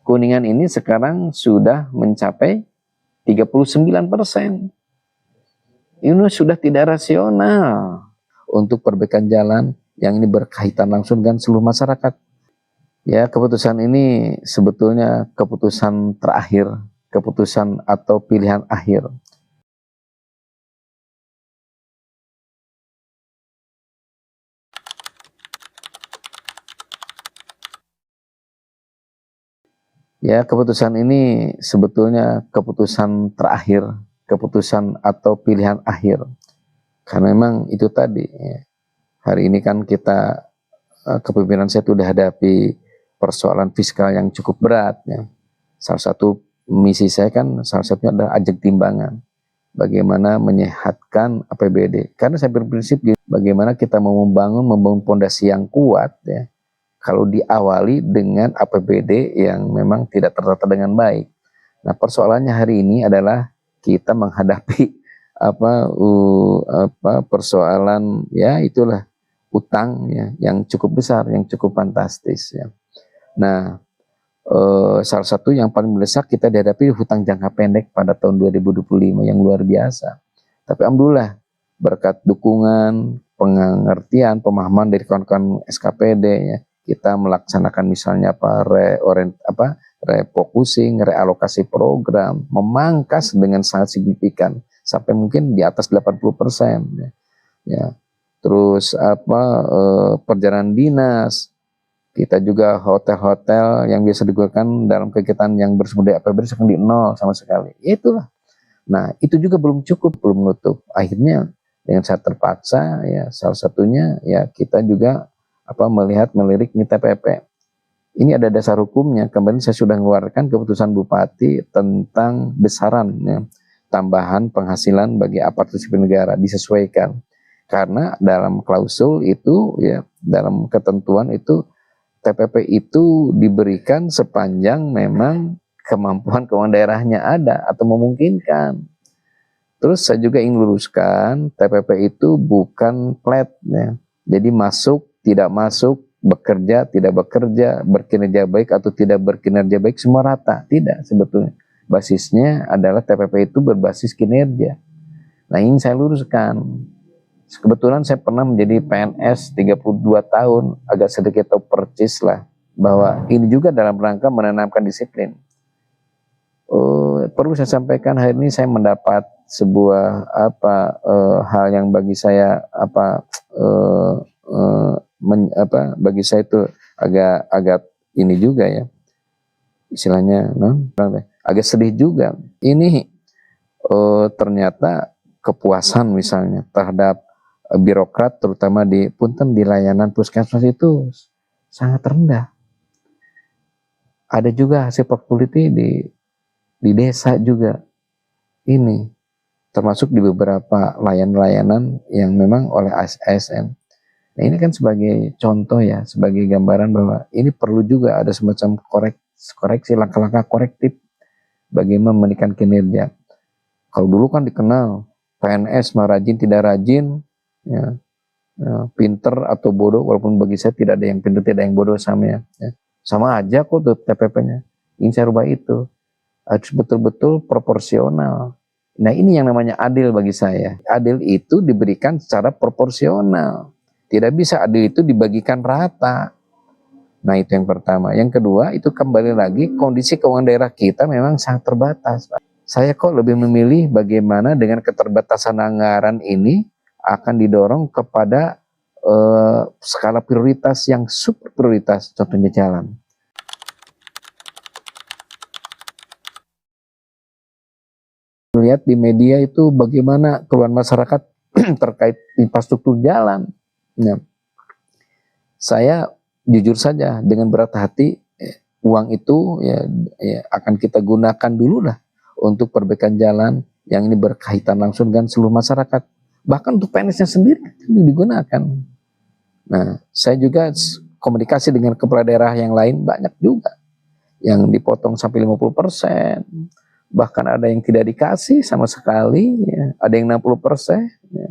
Kuningan ini sekarang sudah mencapai 39%. Ini sudah tidak rasional untuk perbaikan jalan yang ini berkaitan langsung dengan seluruh masyarakat. Ya, keputusan ini sebetulnya keputusan terakhir, keputusan atau pilihan akhir. Ya, keputusan ini sebetulnya keputusan terakhir, keputusan atau pilihan akhir. Karena memang itu tadi, ya. Hari ini kan kita, kepemimpinan saya sudah hadapi persoalan fiskal yang cukup berat. Ya. Salah satu misi saya kan, salah satunya adalah ajak timbangan. Bagaimana menyehatkan APBD. Karena saya berprinsip bagaimana kita mau membangun pondasi yang kuat, ya. Kalau diawali dengan APBD yang memang tidak tertata dengan baik. Nah, persoalannya hari ini adalah kita menghadapi persoalan, ya itulah, utang, ya, yang cukup besar, yang cukup fantastis, ya. Nah, salah satu yang paling mendesak kita dihadapi hutang jangka pendek pada tahun 2025 yang luar biasa. Tapi alhamdulillah berkat dukungan, pengertian, pemahaman dari kawan-kawan SKPD, ya, kita melaksanakan misalnya refocusing, realokasi program, memangkas dengan sangat signifikan sampai mungkin di atas 80%, ya. Ya. Terus perjalanan dinas, kita juga hotel-hotel yang biasa digunakan dalam kegiatan yang bersumber dari APBD sekarang di nol sama sekali. Itulah. Nah, itu juga belum cukup, belum menutup. Akhirnya dengan saya terpaksa, ya, salah satunya ya kita juga melirik nih TPP. Ini ada dasar hukumnya. Kemarin saya sudah mengeluarkan keputusan Bupati tentang besaran, ya, tambahan penghasilan bagi aparatur sipil negara disesuaikan. Karena dalam klausul itu, ya, dalam ketentuan itu TPP itu diberikan sepanjang memang kemampuan keuangan daerahnya ada atau memungkinkan. Terus saya juga ingin luruskan, TPP itu bukan flat, ya. Jadi masuk, tidak masuk, bekerja, tidak bekerja, berkinerja baik atau tidak berkinerja baik, semua rata. Tidak sebetulnya. Basisnya adalah TPP itu berbasis kinerja. Nah, ini saya luruskan. Kebetulan saya pernah menjadi PNS 32 tahun, agak sedikit tahu percis lah, bahwa ini juga dalam rangka menanamkan disiplin. Perlu saya sampaikan, hari ini saya mendapat sebuah hal yang bagi saya bagi saya itu agak ini juga, ya, istilahnya agak sedih juga. Ini ternyata kepuasan misalnya terhadap birokrat, terutama di layanan puskesmas itu sangat rendah. Ada juga hasil portfolio di desa juga ini, termasuk di beberapa layanan yang memang oleh ASN. Nah, ini kan sebagai contoh, ya, sebagai gambaran bahwa ini perlu juga ada semacam koreksi, langkah-langkah korektif bagaimana menaikkan kinerja. Kalau dulu kan dikenal PNS mah rajin tidak rajin, ya, pinter atau bodoh, walaupun bagi saya tidak ada yang pinter, tidak ada yang bodoh, sama, ya. Sama aja kok tuh TPP-nya. Ini saya rubah itu. Harus betul-betul proporsional. Nah, ini yang namanya adil bagi saya. Adil itu diberikan secara proporsional. Tidak bisa adil itu dibagikan rata. Nah, itu yang pertama. Yang kedua, itu kembali lagi kondisi keuangan daerah kita memang sangat terbatas, Pak. Saya kok lebih memilih bagaimana dengan keterbatasan anggaran ini akan didorong kepada skala prioritas yang super prioritas, contohnya jalan. Lihat di media itu bagaimana keluhan masyarakat terkait infrastruktur jalan. Nah, saya jujur saja dengan berat hati, uang itu ya akan kita gunakan dulu lah untuk perbaikan jalan yang ini berkaitan langsung dengan seluruh masyarakat. Bahkan untuk PNS-nya sendiri digunakan. Nah, saya juga komunikasi dengan kepala daerah yang lain, banyak juga yang dipotong sampai 50%. Bahkan ada yang tidak dikasih sama sekali, ya. Ada yang 60%. Ya.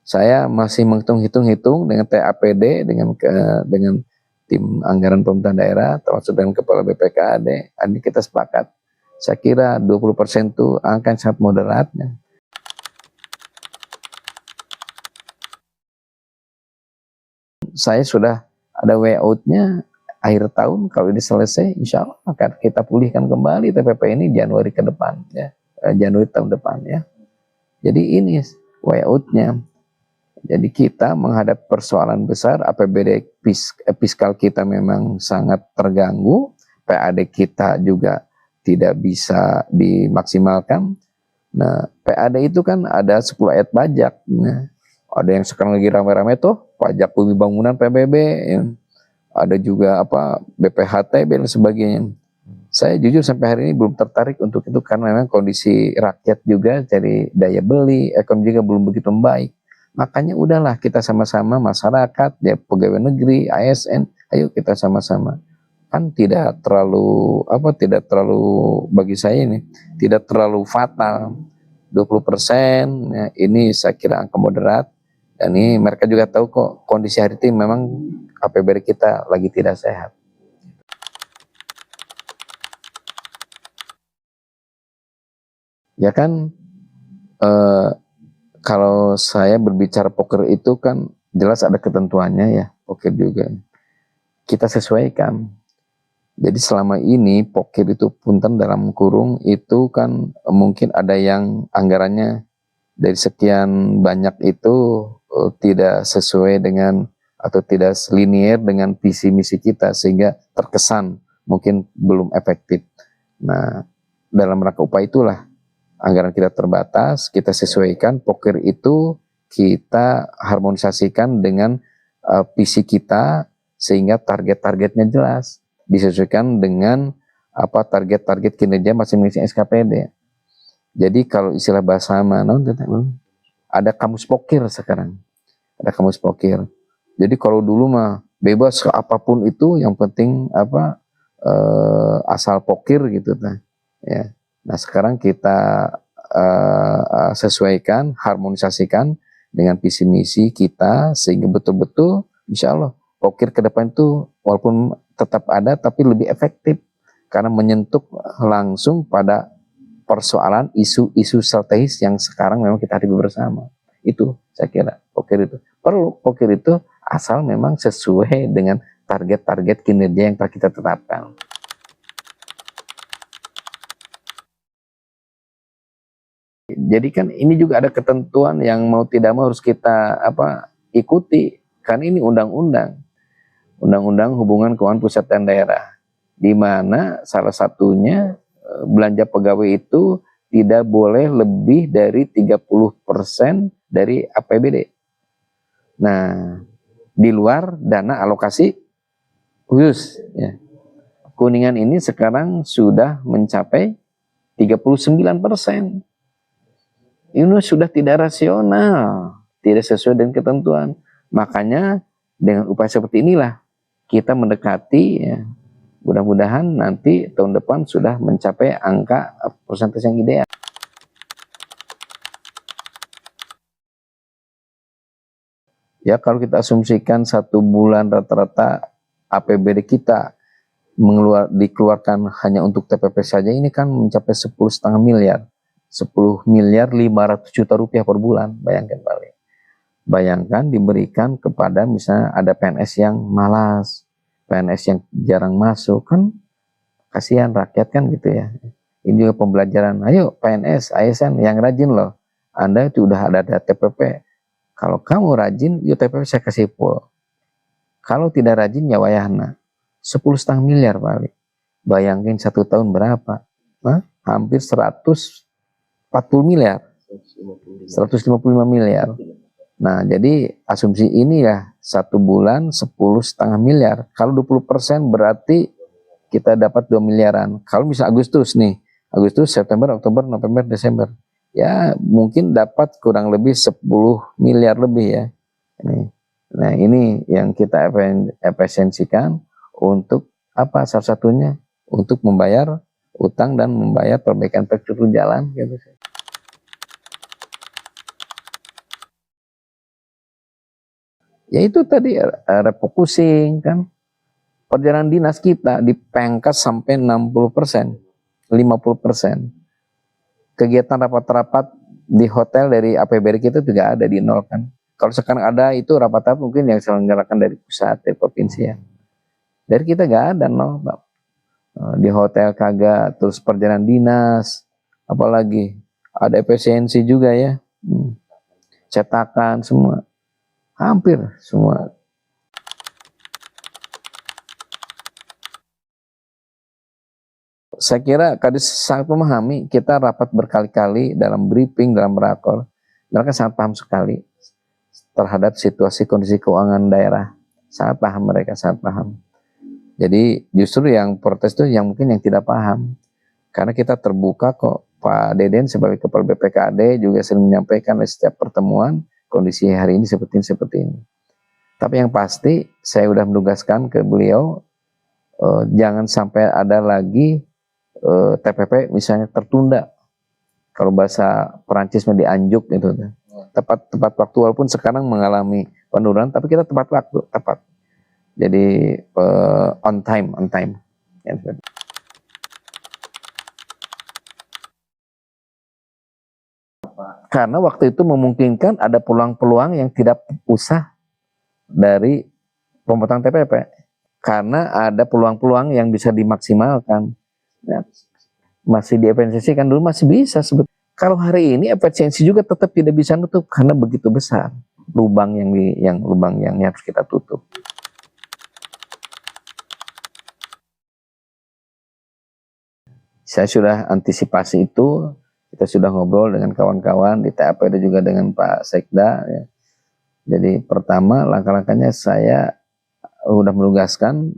Saya masih menghitung-hitung dengan TAPD, dengan tim anggaran pemerintah daerah, termasuk dengan Kepala BPKAD, ini kita sepakat. Saya kira 20% itu angka yang sangat moderat. Saya sudah ada way out-nya akhir tahun, kalau ini selesai, insya Allah akan kita pulihkan kembali TPP ini Januari ke depan, ya. Januari tahun depan, ya. Jadi ini way out-nya. Jadi kita menghadap persoalan besar, APBD fiskal kita memang sangat terganggu, PAD kita juga tidak bisa dimaksimalkan. Nah, PAD itu kan ada 10 ayat pajak. Nah, ada yang sekarang lagi rame-rame tuh, pajak bumi bangunan PBB, ya. Ada juga BPHTB dan sebagainya. Saya jujur sampai hari ini belum tertarik untuk itu karena memang kondisi rakyat juga dari daya beli, ekonomi juga belum begitu membaik. Makanya udahlah kita sama-sama masyarakat, ya pegawai negeri, ASN, ayo kita sama-sama. Kan tidak terlalu bagi saya ini tidak terlalu fatal. 20%, ya, ini saya kira angka moderat. Dan ini mereka juga tahu kok kondisi hari ini memang APBD kita lagi tidak sehat. Ya kan, kalau saya berbicara poker itu kan jelas ada ketentuannya ya, poker juga. Kita sesuaikan. Jadi selama ini poker itu punten dalam kurung itu kan mungkin ada yang anggarannya dari sekian banyak itu tidak sesuai dengan atau tidak linier dengan visi misi kita sehingga terkesan mungkin belum efektif. Nah, dalam rangka upaya itulah anggaran kita terbatas, kita sesuaikan, poker itu kita harmonisasikan dengan visi kita sehingga target-targetnya jelas, disesuaikan dengan target-target kinerja masing-masing SKPD. Jadi kalau istilah bahasa mana, ada kamus poker sekarang, ada kamus poker. Jadi kalau dulu mah bebas apapun itu, yang penting asal poker gitu, ya. Nah sekarang kita sesuaikan, harmonisasikan dengan visi misi kita sehingga betul-betul insya Allah poker ke depan itu walaupun tetap ada tapi lebih efektif karena menyentuh langsung pada persoalan isu-isu strategis yang sekarang memang kita hadapi bersama. Itu saya kira poker itu perlu, poker itu asal memang sesuai dengan target-target kinerja yang telah kita tetapkan. Jadi kan ini juga ada ketentuan yang mau tidak mau harus kita ikuti. Kan ini undang-undang hubungan keuangan pusat dan daerah, di mana salah satunya belanja pegawai itu tidak boleh lebih dari 30% dari APBD. Nah, di luar dana alokasi khusus, ya. Kuningan ini sekarang sudah mencapai 39%. Ini sudah tidak rasional, tidak sesuai dengan ketentuan. Makanya dengan upaya seperti inilah kita mendekati, ya, mudah-mudahan nanti tahun depan sudah mencapai angka persentase yang ideal. Ya kalau kita asumsikan 1 bulan rata-rata APBD kita dikeluarkan hanya untuk TPP saja, ini kan mencapai 10,5 miliar. 10.500.000.000 rupiah per bulan, bayangkan balik. Bayangkan diberikan kepada misalnya ada PNS yang malas, PNS yang jarang masuk, kan kasihan rakyat kan gitu ya. Ini juga pembelajaran, ayo PNS, ASN yang rajin loh, Anda itu udah ada TPP, kalau kamu rajin, yuk TPP saya kasih full. Kalau tidak rajin ya wayahna, 10,5 miliar balik. Bayangin 1 tahun berapa? Hampir 140 miliar, 155 miliar. Nah, jadi asumsi ini ya 1 bulan 10,5 miliar. Kalau 20% berarti kita dapat 2 miliaran. Kalau bisa Agustus nih, Agustus, September, Oktober, November, Desember, ya mungkin dapat kurang lebih 10 miliar lebih ya. Nah, ini yang kita efisiensikan untuk salah satunya untuk membayar utang dan membayar perbaikan infrastruktur jalan gitu. Ya itu tadi refocusing kan, Perjalanan dinas kita dipangkas sampai 60%, 50%. Kegiatan rapat-rapat di hotel dari APBD kita juga ada di nol kan. Kalau sekarang ada itu rapat-rapat mungkin yang diselenggarakan dari pusat, dari provinsi ya. Dari kita gak ada nol, Pak. Di hotel kagak, terus perjalanan dinas, apalagi ada efisiensi juga ya, cetakan semua, hampir semua. Saya kira Kadis sangat memahami, kita rapat berkali-kali dalam briefing, dalam rakor, mereka sangat paham sekali terhadap situasi kondisi keuangan daerah, sangat paham, mereka sangat paham. Jadi justru yang protes itu yang mungkin yang tidak paham, karena kita terbuka kok. Pak Deden sebagai Kepala BPKAD juga sering menyampaikan di setiap pertemuan kondisi hari ini seperti ini. Tapi yang pasti saya sudah menugaskan ke beliau, jangan sampai ada lagi TPP misalnya tertunda. Kalau bahasa Perancisnya dianjuk gitu. Tepat waktu, walaupun sekarang mengalami penurunan, tapi kita tepat waktu, tepat. Jadi on time. Ya. Karena waktu itu memungkinkan ada peluang-peluang yang tidak usah dari pemotongan TPP. Karena ada peluang-peluang yang bisa dimaksimalkan. Ya, masih di efisiensi kan dulu masih bisa sebetulnya. Kalau hari ini efisiensi juga tetap tidak bisa nutup karena begitu besar lubang yang harus kita tutup. Saya sudah antisipasi itu, kita sudah ngobrol dengan kawan-kawan di TAP dan juga dengan Pak Sekda. Ya. Jadi pertama langkah-langkahnya saya sudah menugaskan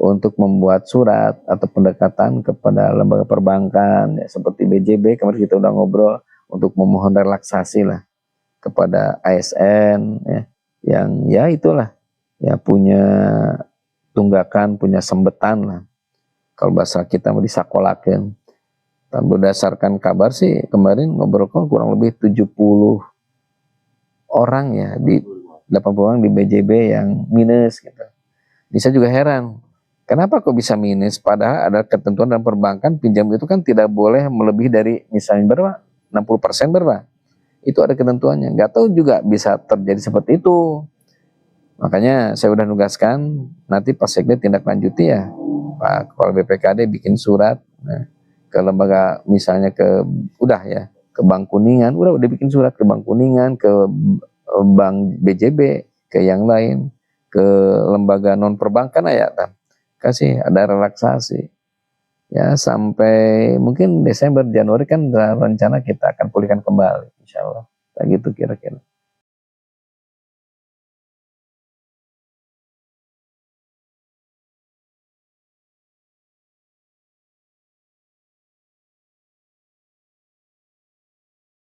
untuk membuat surat atau pendekatan kepada lembaga perbankan ya, seperti BJB, kemarin kita udah ngobrol untuk memohon relaksasi lah kepada ASN ya, yang ya itulah ya punya tunggakan, punya sembetan lah. Kalau bahasa kita mau disakolakan. Dan berdasarkan kabar sih kemarin ngobrol kurang lebih 70 orang ya, di 80 orang di BJB yang minus gitu. Bisa juga heran, kenapa kok bisa minus? Padahal ada ketentuan dalam perbankan pinjam itu kan tidak boleh melebihi dari misalnya berapa? 60% berapa? Itu ada ketentuannya. Nggak tahu juga bisa terjadi seperti itu. Makanya saya udah nugaskan nanti Pak Sekda tindak lanjuti ya. Pak Kepala BPKAD bikin surat ke lembaga misalnya ke Bank Kuningan, udah bikin surat ke Bank Kuningan, ke Bank BJB, ke yang lain, ke lembaga non perbankan ya, kasih ada relaksasi ya sampai mungkin Desember Januari kan rencana kita akan pulihkan kembali, insya Allah, gitu kira-kira.